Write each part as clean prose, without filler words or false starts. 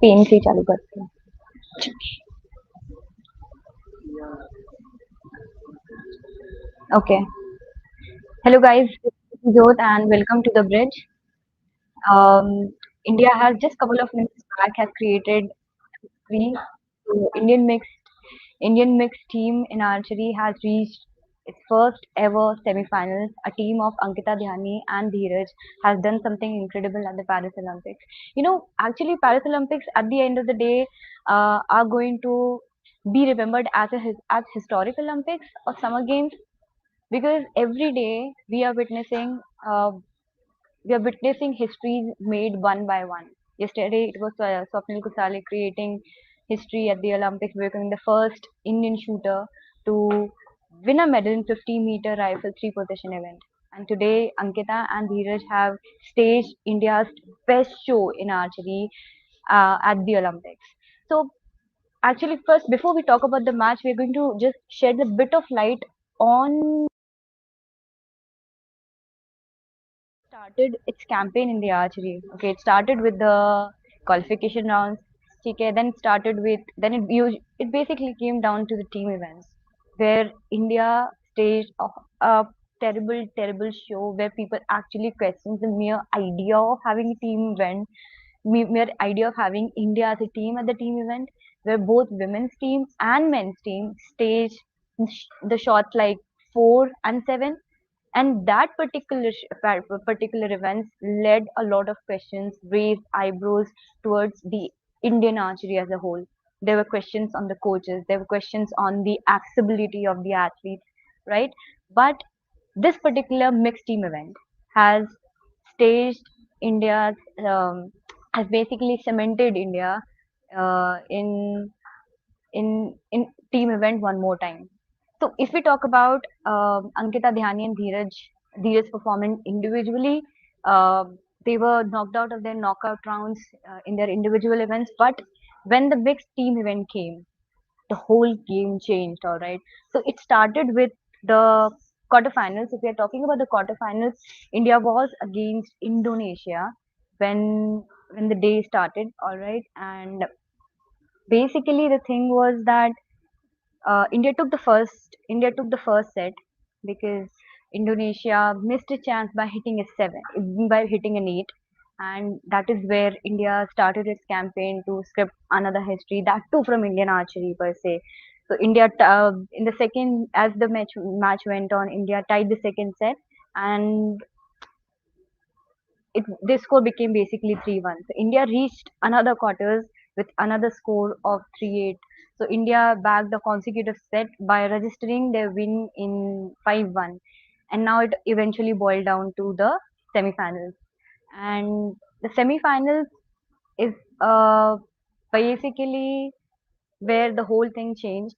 Pen से ही चालू करते हैं. Okay. Hello guys, this is Jyoth and welcome to the bridge. India has just couple of minutes back has created three. So Indian mixed team in archery has reached its first ever semifinals. A team of Ankita Dhyani and Dheeraj has done something incredible at the Paris Olympics. Actually, Paris Olympics at the end of the day are going to be remembered as as historic Olympics or Summer Games because every day we are witnessing histories made one by one. Yesterday, it was Swapnil Kusale creating history at the Olympics, becoming the first Indian shooter to win a medal in 50-meter rifle three-position event. And today, Ankita and Dheeraj have staged India's best show in archery at the Olympics. So, actually, first, before we talk about the match, we're going to just shed a bit of light on started its campaign in the archery. Okay, it started with the qualification rounds. Okay, then it basically came down to the team events where India staged a terrible show where people actually questions the mere idea of having a team event, mere idea of having India as a team at the team event where both women's team and men's team staged the shots like 4 and 7, and that particular events led a lot of questions, raised eyebrows towards the Indian archery as a whole. There were questions on the coaches, there were questions on the accessibility of the athletes, right? But this particular mixed team event has staged India's has basically cemented India in in team event one more time. So if we talk about Ankita Dhyani and Dheeraj performing individually, uh, they were knocked out of their knockout rounds in their individual events. But when the mixed team event came, the whole game changed. All right. So it started with the quarterfinals. If we are talking about the quarterfinals, India was against Indonesia when the day started. All right, and basically the thing was that India took the first set because Indonesia missed a chance by hitting a seven, by hitting an eight, and that is where India started its campaign to script another history. That too from Indian archery per se. So in the second, as the match went on, India tied the second set, and this score became basically 3-1. So India reached another quarters with another score of 3-8. So India backed the consecutive set by registering their win in 5-1. And now it eventually boiled down to the semifinals. And the semifinals is basically where the whole thing changed.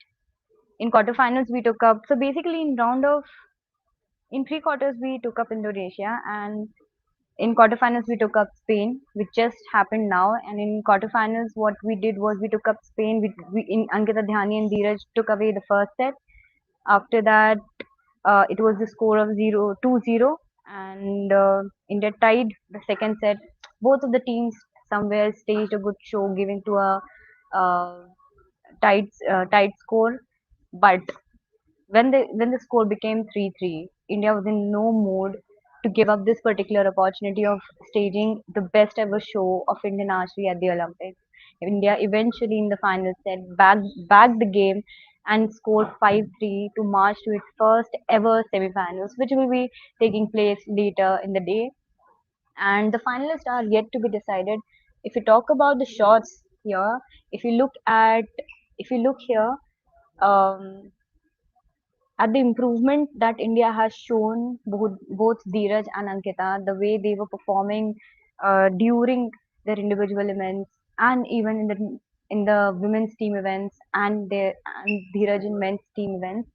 In quarterfinals, we took up, so basically in three quarters, we took up Indonesia, and in quarterfinals, we took up Spain, which just happened now. And in quarterfinals, what we did was we took up Spain. In Ankita Dhyani and Dheeraj took away the first set. After that, it was the score of 2-0, and India tied the second set. Both of the teams somewhere staged a good show, giving to a uh, tight score. But when the score became 3-3, India was in no mood to give up this particular opportunity of staging the best ever show of Indian archery at the Olympics. India eventually in the final set backed the game and scored 5-3 to march to its first ever semifinals, which will be taking place later in the day. And the finalists are yet to be decided. If you talk about the shots here, if you look at if you look here, um, at the improvement that India has shown, both Dheeraj and Ankita, the way they were performing during their individual events and even in the women's team events and Dheeraj in men's team events.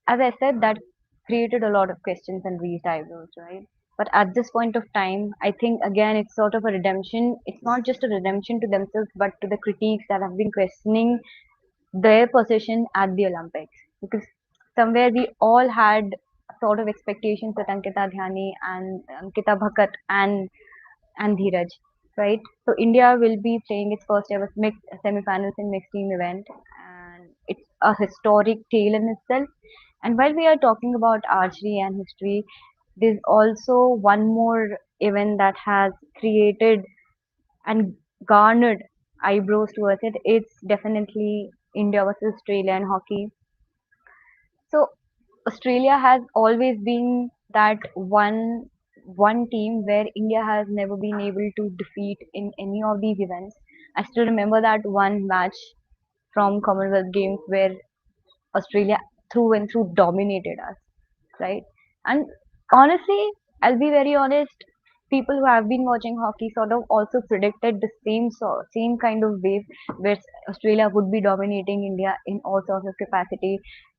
As I said, that created a lot of questions and raised eyebrows, right? But at this point of time, I think again it's sort of a redemption. It's not just a redemption to themselves, but to the critiques that have been questioning their position at the Olympics, because somewhere we all had sort of expectations that Ankita Dhyani and Ankita Bhakat and Dheeraj, right? So India will be playing its first ever mixed semifinals in mixed team event, and it's a historic tale in itself. And while we are talking about archery and history, there's also one more event that has created and garnered eyebrows towards it. It's definitely India versus Australia in hockey. So Australia has always been that one team where India has never been able to defeat in any of these events. I still remember that one match from Commonwealth Games where Australia through and through dominated us, right? And honestly, I'll be very honest, people who have been watching hockey sort of also predicted the same kind of wave where Australia would be dominating India in all sorts of capacity.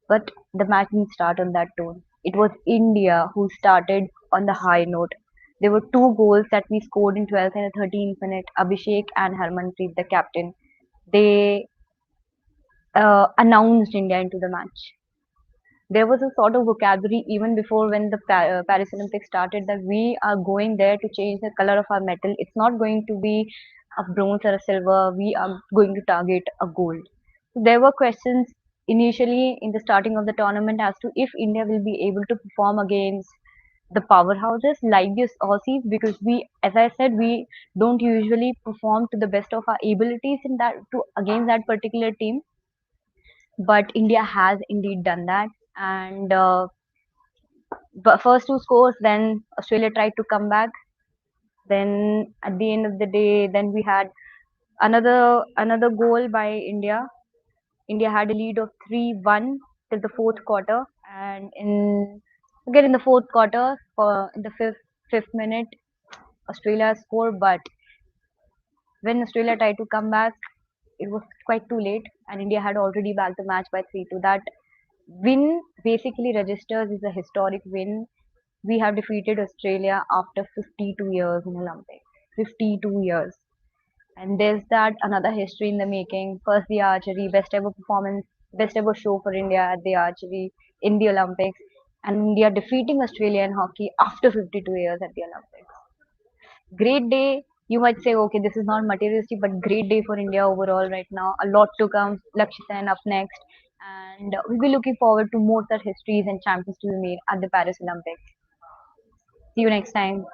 But the match didn't start on that tone. It was India who started on the high note. There were two goals that we scored in 12th and 13th minute. Abhishek and Harmanpreet, the captain, they announced India into the match. There was a sort of vocabulary even before when the Paris Olympics started that we are going there to change the color of our metal. It's not going to be a bronze or a silver. We are going to target a gold. So there were questions initially in the starting of the tournament as to if India will be able to perform against the powerhouses like this Aussies, because we, as I said, we don't usually perform to the best of our abilities in that to against that particular team, but India has indeed done that. And but first two scores, then Australia tried to come back. Then at the end of the day, then we had another goal by India. India had a lead of 3-1 till the fourth quarter, and in the fourth quarter, for in the fifth minute, Australia scored. But when Australia tried to come back, it was quite too late, and India had already backed the match by 3-2. That win basically registers as a historic win. We have defeated Australia after 52 years in Olympics. 52 years. And there's that another history in the making. First, the archery, best ever performance, best ever show for India at the archery in the Olympics. And India defeating Australia in hockey after 52 years at the Olympics. Great day. You might say, okay, this is not materialistic, but great day for India overall right now. A lot to come. Lakshya Sen up next. And we'll be looking forward to more such histories and champions to be made at the Paris Olympics. See you next time.